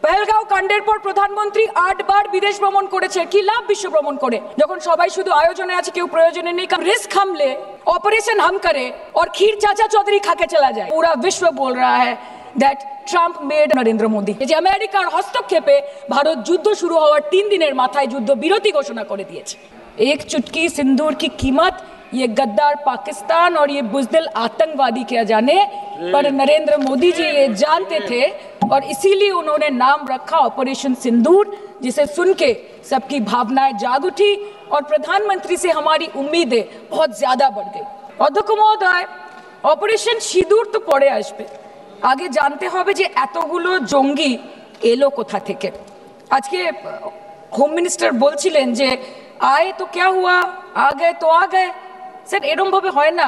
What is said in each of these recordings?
पहलगांव कांडेर पर प्रधानमंत्री 8 बार विदेश भ्रमण करेছে কি লাভ বিশ্ব ভ্রমণ করে যখন সবাই শুধু আয়োজনে আছে কেউ প্রয়োজনে নেই रिस्क हम ले ऑपरेशन हम करे और खीर चाचा चौधरी खा के चला जाए पूरा विश्व बोल रहा है that Trump made Narendra Modi যে আমেরিকার হস্তক্ষেপে ভারত যুদ্ধ শুরু হওয়ার 3 দিনের মাথায় যুদ্ধ বিরতি ঘোষণা করে দিয়েছে एक चुटकी सिंदूर की कीमत ये गद्दार पाकिस्तान और ये बुज़दिल आतंकवादी क्या जाने पर नरेंद्र मोदी जी ये जानते थे और इसीलिए उन्होंने नाम रखा ऑपरेशन सिंदूर जिसे सुन के सबकी भावनाएं जाग उठी और प्रधानमंत्री से हमारी उम्मीदें बहुत ज्यादा बढ़ गई अध्यक्ष महोदय ऑपरेशन सिंदूर तो पड़े आसबे आगे जानते होबे जे एतगुलो जंगी एलो कोथा थेके आज के होम मिनिस्टर बोलছিলেন যে आए तो क्या हुआ आ गए तो आ गए স্যার এরকম ভাবে হয় না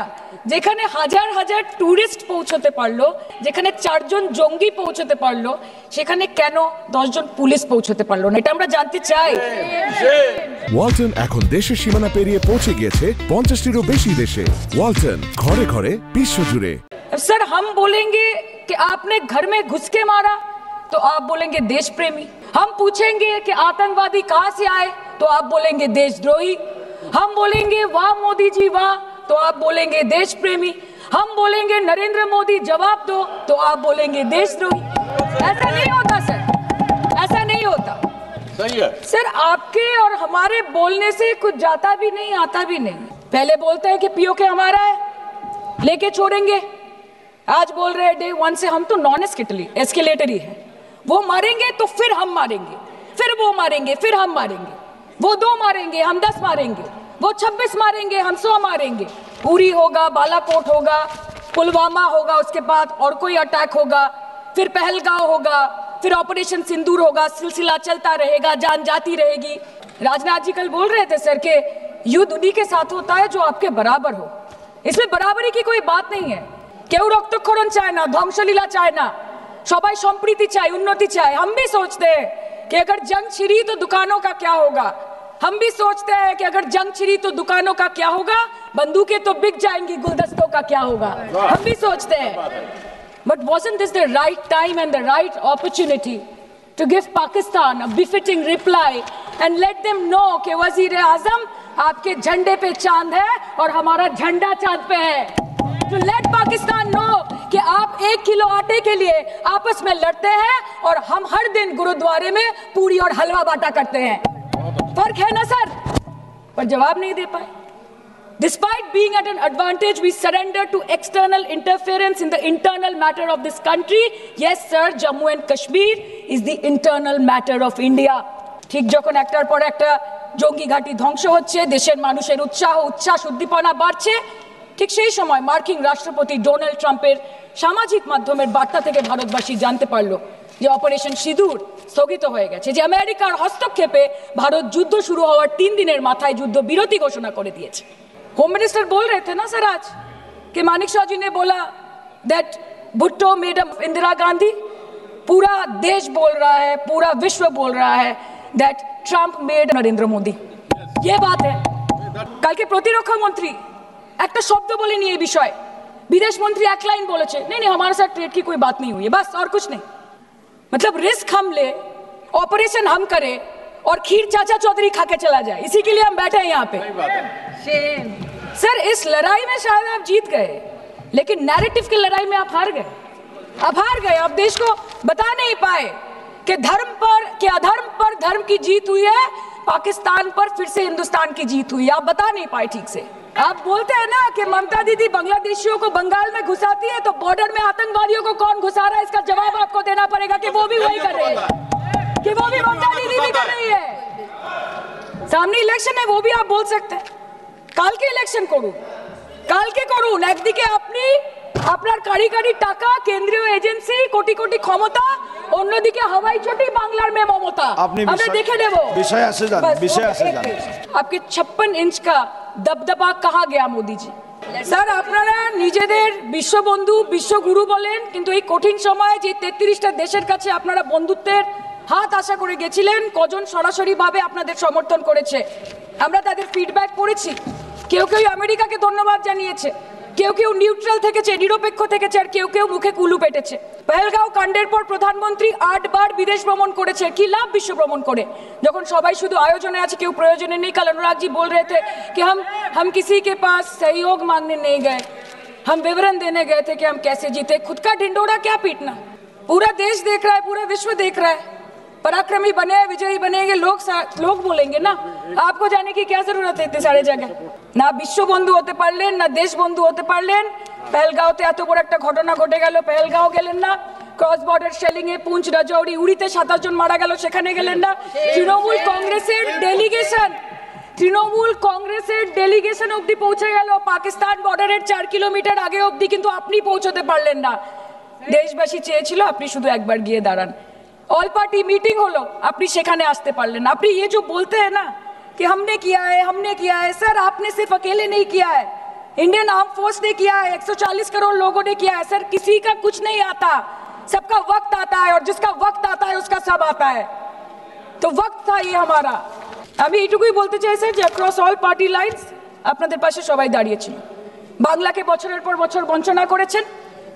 যেখানে হাজার হাজার টুরিস্ট পৌঁছতে পারলো যেখানে 4 জন জঙ্গি পৌঁছতে পারলো সেখানে কেন 10 জন পুলিশ পৌঁছতে পারলো না এটা আমরা জানতে চাই ওয়ালটন এখন দেশের সীমানা পেরিয়ে পৌঁছে গিয়েছে 50 টিরও বেশি দেশে ওয়ালটন ঘরে ঘরে বিশ্বজুড়ে सर हम बोलेंगे कि आपने घर में घुस के मारा तो आप बोलेंगे देश प्रेमी हम पूछेंगे कि आतंकवादी कहां से आए तो आप बोलेंगे देशद्रोही हम बोलेंगे वाह मोदी जी वाह तो आप बोलेंगे देश प्रेमी हम बोलेंगे नरेंद्र मोदी जवाब दो तो आप बोलेंगे देशद्रोही ऐसा नहीं होता सर ऐसा नहीं होता सही है सर आपके और हमारे बोलने से कुछ जाता भी नहीं आता भी नहीं पहले बोलते हैं कि पीओके हमारा है लेके छोड़ेंगे आज बोल रहे हैं डे 1 से हम तो नॉन एस्केलेटरी है वो मारेंगे तो फिर हम मारेंगे फिर वो मारेंगे फिर हम मारेंगे वो 2 मारेंगे हम 10 मारेंगे वो 26 मारेंगे हम 100 मारेंगे उरी होगा बालाकोट होगा पुलवामा होगा उसके बाद और कोई अटैक होगा फिर पहलगांव होगा फिर ऑपरेशन सिंदूर होगा सिलसिला चलता रहेगा जान जाती रहेगी राजनाथ जी कल बोल रहे थे सर के युद्ध उन्हीं के साथ होता है जो आपके बराबर हो इसमें बराबरी की कोई बात नहीं है केउ रक्तक्षरण चाहे ना ध्वंसलीला चाहे ना सबाई सम्प्रीति चाहे उन्नति चाहे हम भी सोचते हैं कि अगर जंग छिड़ी तो दुकानों का क्या होगा हम भी सोचते हैं कि अगर जंग छिड़ी तो दुकानों का क्या होगा बंदूकें तो बिक जाएंगी गुलदस्तों का क्या होगा हम भी सोचते हैं but wasn't this the right time and the right opportunity to give Pakistan a befitting reply and let them know कि वजीर आजम आपके झंडे पे चांद है और हमारा झंडा चांद पे है to let Pakistan know कि आप 1 किलो आटे के लिए आपस में लड़ते हैं और हम हर दिन गुरुद्वारे में पूरी और हलवा बांटा करते हैं फर्क है ना सर पर जवाब नहीं दे पाए Despite being at an advantage, we surrender to external interference in the internal matter of this country. Yes, sir, Jammu and Kashmir is the internal matter of India. ঠিক যখন একটার পর একটা জঙ্গি ঘাঁটি ধ্বংস হচ্ছে দেশের মানুষের উচ্ছ্বাস উদ্দীপনা বাড়ছে ঠিক সেই সময় মার্কিন রাষ্ট্রপতি ডোনাল্ড ট্রাম্পের সামাজিক মাধ্যমের বার্তা থেকে ভারতবাসী জানতে পারলো যে অপারেশন সিঁদুর স্থগিত হয়ে গেছে যে আমেরিকার হস্তক্ষেপে ভারত যুদ্ধ শুরু হওয়ার 3 দিনের মাথায় যুদ্ধ বিরতি ঘোষণা করে দিয়েছে होम मिनिस्टर बोल रहे थे ना सर आज कि मानिक शाह जी ने बोला दैट भुट्टो मेड इंदिरा गांधी पूरा देश बोल रहा है पूरा विश्व बोल रहा है that Trump made Narendra Modi ये बात है कल के प्रतिरक्षा मंत्री एक शब्द बोले नहीं ये विषय विदेश मंत्री एक लाइन बोले नहीं हमारे साथ ट्रेड की कोई बात नहीं हुई है बस और कुछ नहीं मतलब रिस्क हम ले ऑपरेशन हम करें और खीर चाचा चौधरी खा के चला जाए इसी के लिए हम बैठे हैं यहाँ पे सर इस लड़ाई में शायद आप जीत गए लेकिन नैरेटिव की लड़ाई में आप हार गए आप देश को बता नहीं पाए कि धर्म पर कि अधर्म पर धर्म की जीत हुई है पाकिस्तान पर फिर से हिंदुस्तान की जीत हुई है आप बता नहीं पाए ठीक से आप बोलते हैं ना कि ममता दीदी बांग्लादेशियों को बंगाल में घुसाती है तो बॉर्डर में आतंकवादियों को कौन घुसा रहा है इसका जवाब आपको देना पड़ेगा कि वो भी वही कर रहे हैं कि वो भी ममता दीदी भी कर रही है सामने इलेक्शन है वो भी आप बोल सकते हैं কাল के इलेक्शन করুন একদিকে আপনি আপনার কারিগরি টাকা কেন্দ্রীয় এজেন্সি কোটি কোটি ক্ষমতা অন্যদিকে হাওয়াই চটি বাংলার মে মমতা আমরা দেখে নেব বিষয় আসে জান आपके 56 इंच का दबदबा कहाँ गया मोदी जी স্যার আপনারা নিজেদের বিশ্ববন্ধু বিশ্বগুরু বলেন কিন্তু এই কঠিন সময়ে যে 33টা দেশের কাছে আপনারা বন্ধুত্বের হাত আশা করে গেছিলেন কজন সরাসরি ভাবে আপনাদের সমর্থন করেছে আমরা তাদের ফিডব্যাক পড়েছি কেউ কেউ আমেরিকাকে ধন্যবাদ জানিয়েছে কেউ কেউ নিউট্রাল থেকেছে, নিরপেক্ষ থেকেছে, আর কেউ কেউ মুখে কুলু পেটেছে। পহেলগাঁও কাণ্ডের পর প্রধানমন্ত্রী 8 বার বিদেশ ভ্রমণ করেছে। কি লাভ বিশ্ব ভ্রমণ করে, যখন সবাই শুধু আয়োজনে আছে, কেউ প্রয়োজনে নেই। কাল अनुराग जी बोल रहे थे कि हम किसी के पास सहयोग मांगने नहीं गए, हम विवरण देने गए थे कि हम कैसे जीते। खुद का ढिंडोरा क्या पीटना, पूरा देश देख रहा है, पूरा विश्व देख रहा है। पराक्रमी बने, विजयी बनेंगे, लोग बोलेंगे ना। आपको जाने की क्या जरूरत है इतने सारे जगह। ना विश्व बंधु होते पारलेन, ना देश बंधु होते पारलेन। पहलगाঁওতে এত বড় একটা ঘটনা ঘটে গেল, পহেলগাঁও গেলেন না। ক্রস বর্ডার শেলিং এ পুঞ্চ, রাজৌরি, উড়িতে 27 জন মারা গেল, সেখানে গেলেন না। তৃণমূল কংগ্রেসের ডেলিগেশন অবধি পৌঁছে গেল পাকিস্তান বর্ডারের 4 কিলোমিটার আগে অবধি, কিন্তু আপনি পৌঁছতে পারলেন না। দেশবাসী চেয়েছিল আপনি শুধু একবার গিয়ে দাঁড়ান। ऑल पार्टी मीटिंग होलो, अपनी सेखाने आसते पारलेन। अपनी ये जो बोलते हैं ना कि हमने किया है, सर आपने सिर्फ अकेले नहीं किया है, इंडियन आर्म फोर्स ने किया है, 140 करोड़ लोगों ने किया है। सर किसी का कुछ नहीं आता, सबका वक्त आता है, और जिसका वक्त आता है उसका सब आता है। तो वक्त था ये हमारा। আমি এইটুকুই বলতে চাই স্যার যে অ্যাক্রস অল পার্টি লাইনস আপনাদের পাশে সবাই দাঁড়িয়েছিল। বাংলাকে বছরের পর বছর বঞ্চনা করেছেন,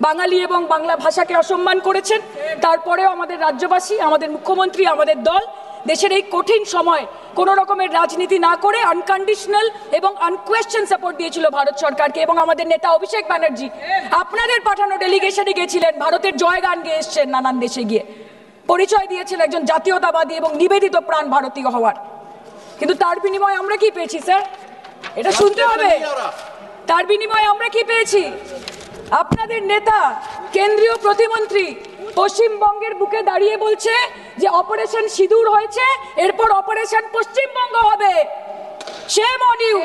বাঙালি এবং বাংলা ভাষাকে অসম্মান করেছেন, তারপরেও আমাদের রাজ্যবাসী, আমাদের মুখ্যমন্ত্রী, আমাদের দল দেশের এই কঠিন সময় কোনো রকমের রাজনীতি না করে আনকন্ডিশনাল এবং আনকোয়েশ্চন সাপোর্ট দিয়েছিল ভারত সরকারকে। এবং আমাদের নেতা অভিষেক ব্যানার্জি আপনাদের পাঠানো ডেলিগেশনে গেছিলেন, ভারতের জয়গান গেয়ে এসছেন, নানান দেশে গিয়ে পরিচয় দিয়েছেন একজন জাতীয়তাবাদী এবং নিবেদিত প্রাণ ভারতীয় হওয়ার। কিন্তু তার বিনিময়ে আমরা কি পেয়েছি স্যার, এটা শুনতে হবে। তার বিনিময়ে আমরা কি পেয়েছি? আপনাদের নেতা কেন্দ্রীয় প্রতিমন্ত্রী পশ্চিমবঙ্গের বুকে দাঁড়িয়ে বলছে যে অপারেশন সিঁদুর হয়েছে, এরপর অপারেশন পশ্চিমবঙ্গ হবে। Shame on you!